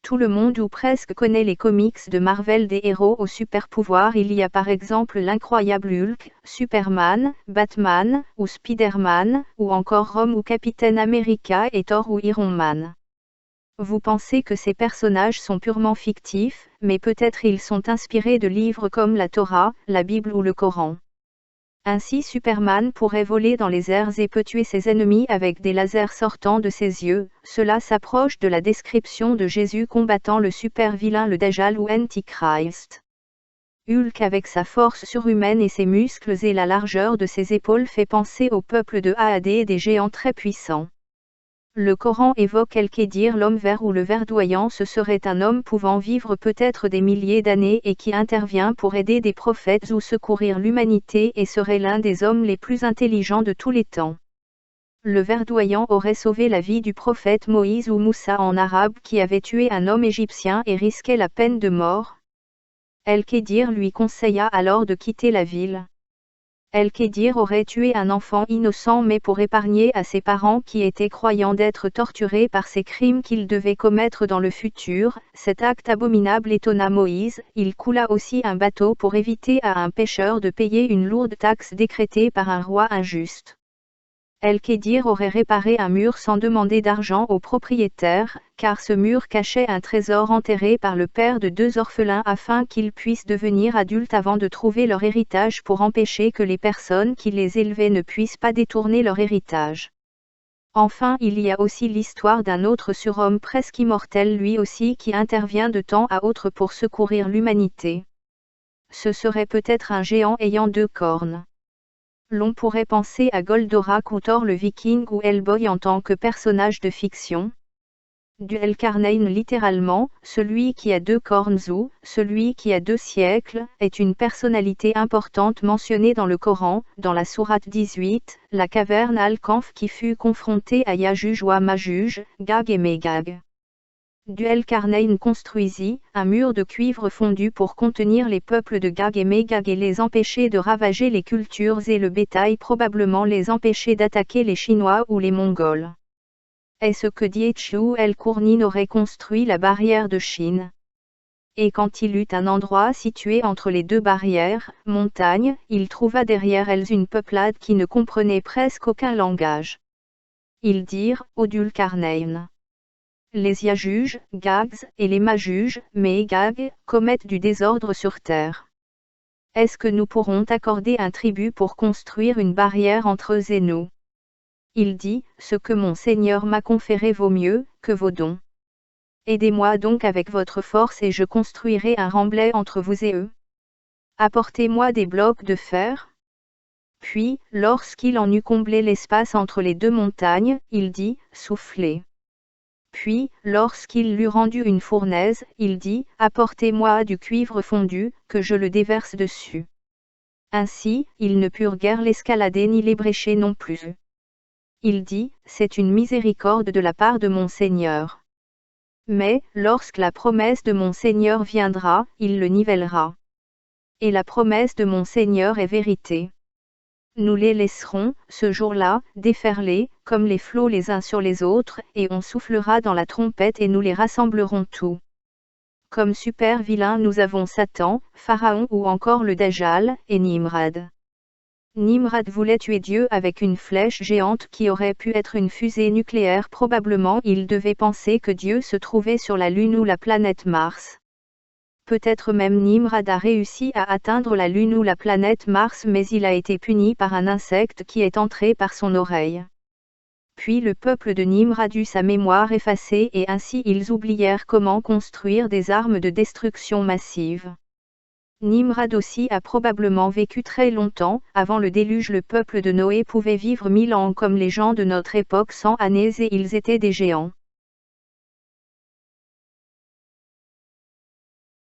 Tout le monde ou presque connaît les comics de Marvel des héros aux super pouvoirs. Il y a par exemple l'incroyable Hulk, Superman, Batman, ou Spider-Man, ou encore Rome ou Captain America et Thor ou Iron Man. Vous pensez que ces personnages sont purement fictifs, mais peut-être ils sont inspirés de livres comme la Torah, la Bible ou le Coran. Ainsi Superman pourrait voler dans les airs et peut tuer ses ennemis avec des lasers sortant de ses yeux. Cela s'approche de la description de Jésus combattant le super-vilain le Dajjal ou Antichrist. Hulk avec sa force surhumaine et ses muscles et la largeur de ses épaules fait penser au peuple de Had et des géants très puissants. Le Coran évoque El-Kédir, l'homme vert ou le verdoyant. Ce serait un homme pouvant vivre peut-être des milliers d'années et qui intervient pour aider des prophètes ou secourir l'humanité et serait l'un des hommes les plus intelligents de tous les temps. Le verdoyant aurait sauvé la vie du prophète Moïse ou Moussa en arabe qui avait tué un homme égyptien et risquait la peine de mort. El-Kédir lui conseilla alors de quitter la ville. El-Kédir aurait tué un enfant innocent mais pour épargner à ses parents qui étaient croyants d'être torturés par ces crimes qu'il devait commettre dans le futur. Cet acte abominable étonna Moïse. Il coula aussi un bateau pour éviter à un pêcheur de payer une lourde taxe décrétée par un roi injuste. El-Kédir aurait réparé un mur sans demander d'argent au propriétaire, car ce mur cachait un trésor enterré par le père de 2 orphelins afin qu'ils puissent devenir adultes avant de trouver leur héritage pour empêcher que les personnes qui les élevaient ne puissent pas détourner leur héritage. Enfin, il y a aussi l'histoire d'un autre surhomme presque immortel lui aussi qui intervient de temps à autre pour secourir l'humanité. Ce serait peut-être un géant ayant 2 cornes. L'on pourrait penser à Goldorak ou Thor le Viking ou Hellboy en tant que personnage de fiction. Dwalcarnain littéralement, celui qui a 2 cornes ou celui qui a 2 siècles, est une personnalité importante mentionnée dans le Coran, dans la sourate 18, la caverne Al-Kahf qui fut confrontée à Yajuj ou à Majuj, Gag et Megag. Dwalcarnain construisit un mur de cuivre fondu pour contenir les peuples de Gag et Megag et les empêcher de ravager les cultures et le bétail, probablement les empêcher d'attaquer les Chinois ou les Mongols. Est-ce que Diechu el-Kournin aurait construit la barrière de Chine? Et quand il eut un endroit situé entre les 2 barrières, montagnes, il trouva derrière elles une peuplade qui ne comprenait presque aucun langage. Ils dirent, ô Dwalcarnain. Les Yajuj, Gags, et les Majuj, Megag, commettent du désordre sur terre. Est-ce que nous pourrons accorder un tribut pour construire une barrière entre eux et nous? Il dit, ce que mon Seigneur m'a conféré vaut mieux que vos dons. Aidez-moi donc avec votre force et je construirai un remblai entre vous et eux. Apportez-moi des blocs de fer. Puis, lorsqu'il en eut comblé l'espace entre les 2 montagnes, il dit, soufflez. Puis, lorsqu'il l'eut rendu une fournaise, il dit, apportez-moi du cuivre fondu, que je le déverse dessus. Ainsi, ils ne purent guère l'escalader ni l'ébrécher non plus. Il dit, c'est une miséricorde de la part de mon Seigneur. Mais, lorsque la promesse de mon Seigneur viendra, il le nivellera. Et la promesse de mon Seigneur est vérité. Nous les laisserons, ce jour-là, déferler, comme les flots les uns sur les autres, et on soufflera dans la trompette et nous les rassemblerons tous. Comme super vilains nous avons Satan, Pharaon ou encore le Dajjal, et Nimrod. Nimrod voulait tuer Dieu avec une flèche géante qui aurait pu être une fusée nucléaire. Probablement il devait penser que Dieu se trouvait sur la Lune ou la planète Mars. Peut-être même Nimrod a réussi à atteindre la Lune ou la planète Mars mais il a été puni par un insecte qui est entré par son oreille. Puis le peuple de Nimrod eut sa mémoire effacée et ainsi ils oublièrent comment construire des armes de destruction massive. Nimrod aussi a probablement vécu très longtemps. Avant le déluge, le peuple de Noé pouvait vivre 1000 ans comme les gens de notre époque 100 années et ils étaient des géants.